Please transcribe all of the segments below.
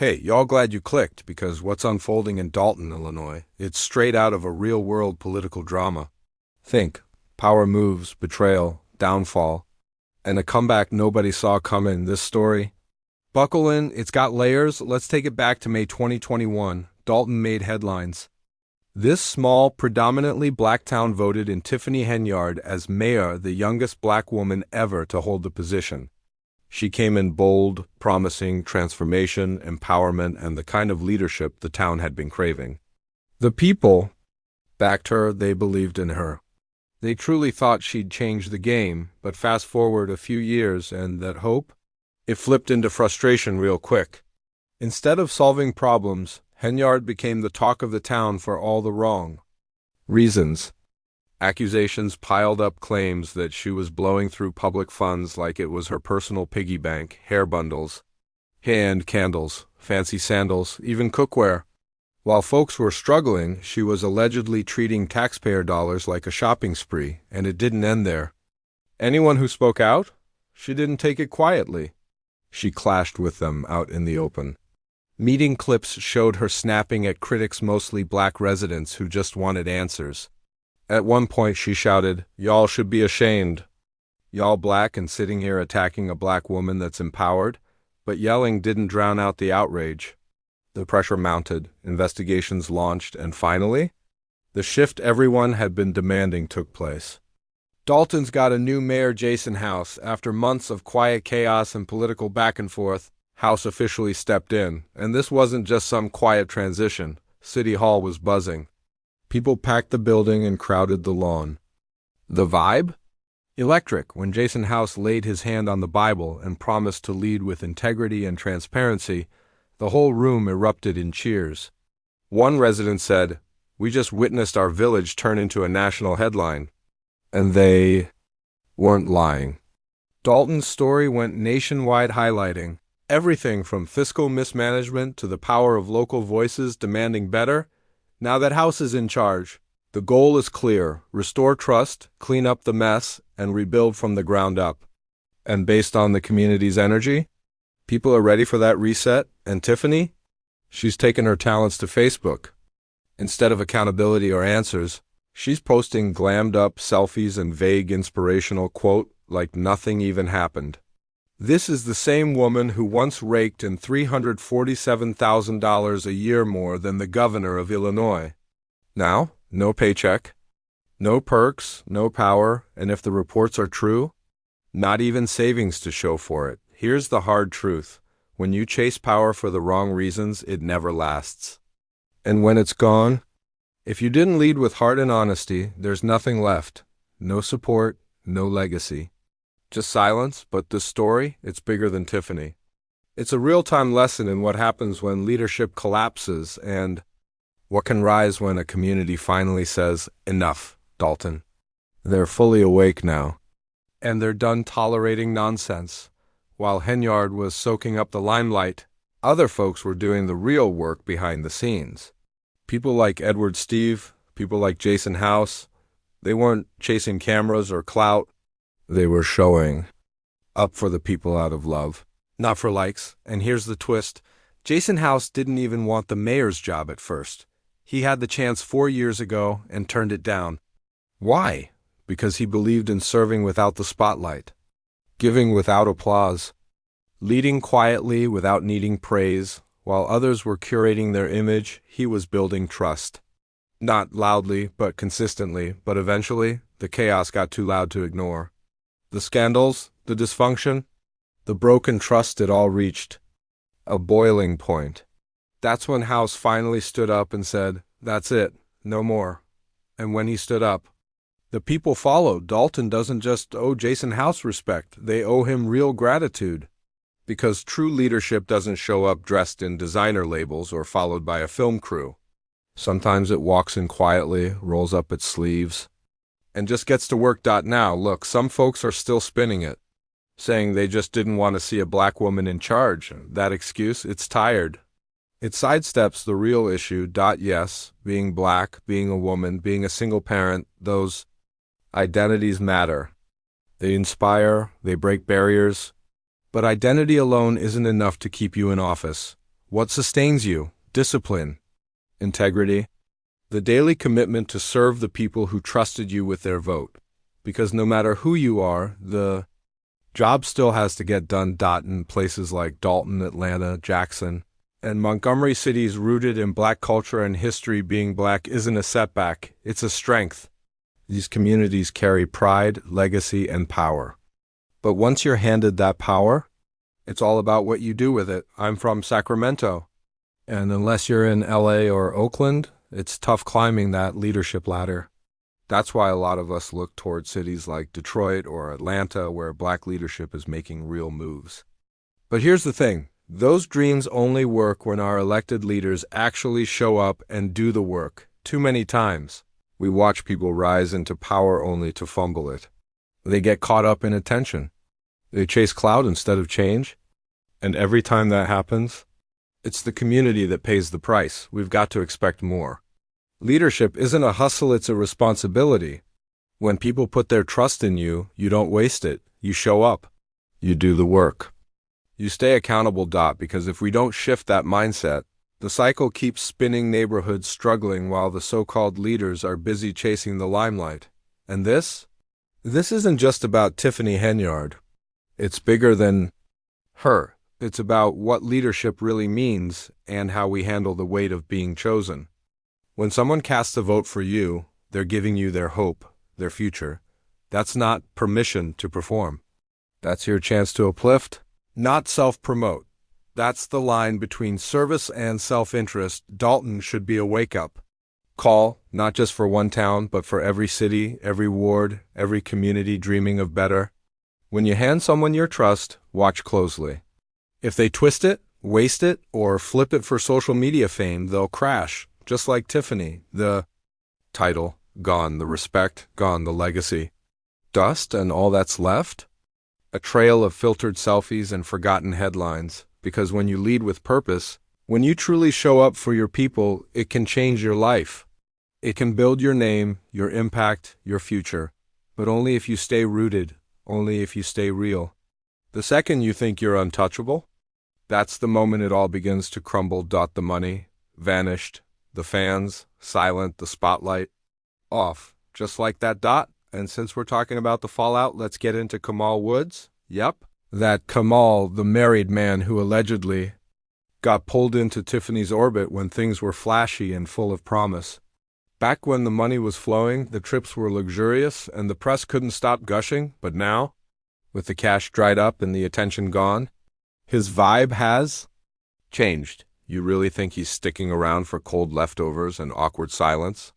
Hey, y'all glad you clicked because what's unfolding in Dalton, Illinois, it's straight out of a real-world political drama. Think, power moves, betrayal, downfall, and a comeback nobody saw coming. This story, buckle in, it's got layers. Let's take it back to May 2021. Dalton made headlines. This small, predominantly black town voted in Tiffany Henyard as mayor, the youngest black woman ever to hold the position. She came in bold, promising transformation, empowerment, and the kind of leadership the town had been craving. The people backed her, they believed in her. They truly thought she'd change the game, but fast forward a few years and that hope? It flipped into frustration real quick. Instead of solving problems, Henyard became the talk of the town for all the wrong reasons. Accusations piled up, claims that she was blowing through public funds like it was her personal piggy bank, hair bundles, hand candles, fancy sandals, even cookware. While folks were struggling, she was allegedly treating taxpayer dollars like a shopping spree, and it didn't end there. Anyone who spoke out? She didn't take it quietly. She clashed with them out in the open. Meeting clips showed her snapping at critics, mostly black residents who just wanted answers. At one point she shouted, "Y'all should be ashamed. Y'all black and sitting here attacking a black woman that's empowered." But yelling didn't drown out the outrage. The pressure mounted, investigations launched, and finally, the shift everyone had been demanding took place. Dalton's got a new mayor, Jason House. After months of quiet chaos and political back and forth, House officially stepped in. And this wasn't just some quiet transition. City Hall was buzzing. People packed the building and crowded the lawn. The vibe? Electric. When Jason House laid his hand on the Bible and promised to lead with integrity and transparency, the whole room erupted in cheers. One resident said, "We just witnessed our village turn into a national headline." And they weren't lying. Dalton's story went nationwide, highlighting everything from fiscal mismanagement to the power of local voices demanding better. Now that House is in charge, the goal is clear: restore trust, clean up the mess, and rebuild from the ground up. And based on the community's energy, people are ready for that reset. And Tiffany? She's taken her talents to Facebook. Instead of accountability or answers, she's posting glammed up selfies and vague inspirational quote like nothing even happened. This is the same woman who once raked in $347,000 a year more than the governor of Illinois. Now, no paycheck, no perks, no power, and if the reports are true, not even savings to show for it. Here's the hard truth. When you chase power for the wrong reasons, it never lasts. And when it's gone, if you didn't lead with heart and honesty, there's nothing left. No support, no legacy. Just silence, but this story, it's bigger than Tiffany. It's a real-time lesson in what happens when leadership collapses and what can rise when a community finally says, "Enough, Dalton." They're fully awake now, and they're done tolerating nonsense. While Henyard was soaking up the limelight, other folks were doing the real work behind the scenes. People like Edward Steve, people like Jason House, they weren't chasing cameras or clout. They were showing up for the people out of love, not for likes. And here's the twist. Jason House didn't even want the mayor's job at first. He had the chance 4 years ago and turned it down. Why? Because he believed in serving without the spotlight, giving without applause, leading quietly without needing praise. While others were curating their image, he was building trust. Not loudly, but consistently. But eventually, the chaos got too loud to ignore. The scandals, the dysfunction, the broken trust, it all reached a boiling point. That's when House finally stood up and said, "That's it, no more." And when he stood up, the people followed. Dalton doesn't just owe Jason House respect, they owe him real gratitude. Because true leadership doesn't show up dressed in designer labels or followed by a film crew. Sometimes it walks in quietly, rolls up its sleeves, and just gets to work. Now, look, some folks are still spinning it, saying they just didn't want to see a black woman in charge. That excuse, it's tired. It sidesteps the real issue. Yes, being black, being a woman, being a single parent, those identities matter. They inspire, they break barriers. But identity alone isn't enough to keep you in office. What sustains you? Discipline, integrity, the daily commitment to serve the people who trusted you with their vote. Because no matter who you are, the job still has to get done. In places like Dalton, Atlanta, Jackson, and Montgomery, cities rooted in black culture and history, being black isn't a setback, it's a strength. These communities carry pride, legacy, and power. But once you're handed that power, it's all about what you do with it. I'm from Sacramento, and unless you're in LA or Oakland, it's tough climbing that leadership ladder. That's why a lot of us look toward cities like Detroit or Atlanta, where black leadership is making real moves. But here's the thing. Those dreams only work when our elected leaders actually show up and do the work. Too many times, we watch people rise into power only to fumble it. They get caught up in attention. They chase clout instead of change. And every time that happens, it's the community that pays the price. We've got to expect more. Leadership isn't a hustle, it's a responsibility. When people put their trust in you, you don't waste it. You show up. You do the work. You stay accountable. Because if we don't shift that mindset, the cycle keeps spinning, neighborhoods struggling while the so-called leaders are busy chasing the limelight. And this isn't just about Tiffany Henyard. It's bigger than her. It's about what leadership really means and how we handle the weight of being chosen. When someone casts a vote for you, they're giving you their hope, their future. That's not permission to perform. That's your chance to uplift, not self-promote. That's the line between service and self-interest. Dalton should be a wake-up call, not just for one town, but for every city, every ward, every community dreaming of better. When you hand someone your trust, watch closely. If they twist it, waste it, or flip it for social media fame, they'll crash. Just like Tiffany, the title gone, the respect gone, the legacy. Dust, and all that's left? A trail of filtered selfies and forgotten headlines. Because when you lead with purpose, when you truly show up for your people, it can change your life. It can build your name, your impact, your future. But only if you stay rooted, only if you stay real. The second you think you're untouchable, that's the moment it all begins to crumble. The money, vanished. The fans, silent, the spotlight, off. Just like that. And since we're talking about the fallout, let's get into Kamal Woods. Yep. That Kamal, the married man who allegedly got pulled into Tiffany's orbit when things were flashy and full of promise. Back when the money was flowing, the trips were luxurious, and the press couldn't stop gushing. But now, with the cash dried up and the attention gone, his vibe has changed. You really think he's sticking around for cold leftovers and awkward silence?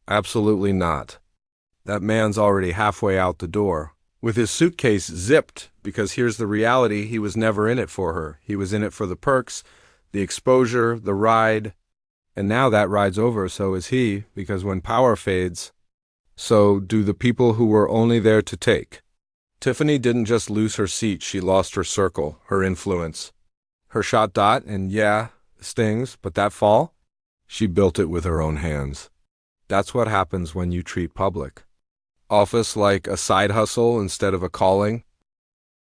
Absolutely not. That man's already halfway out the door, with his suitcase zipped, because here's the reality, he was never in it for her. He was in it for the perks, the exposure, the ride, and now that ride's over, so is he, because when power fades, so do the people who were only there to take. Tiffany didn't just lose her seat, she lost her circle, her influence. Her shot. And yeah, stings, but that fall, she built it with her own hands. That's what happens when you treat public office like a side hustle instead of a calling.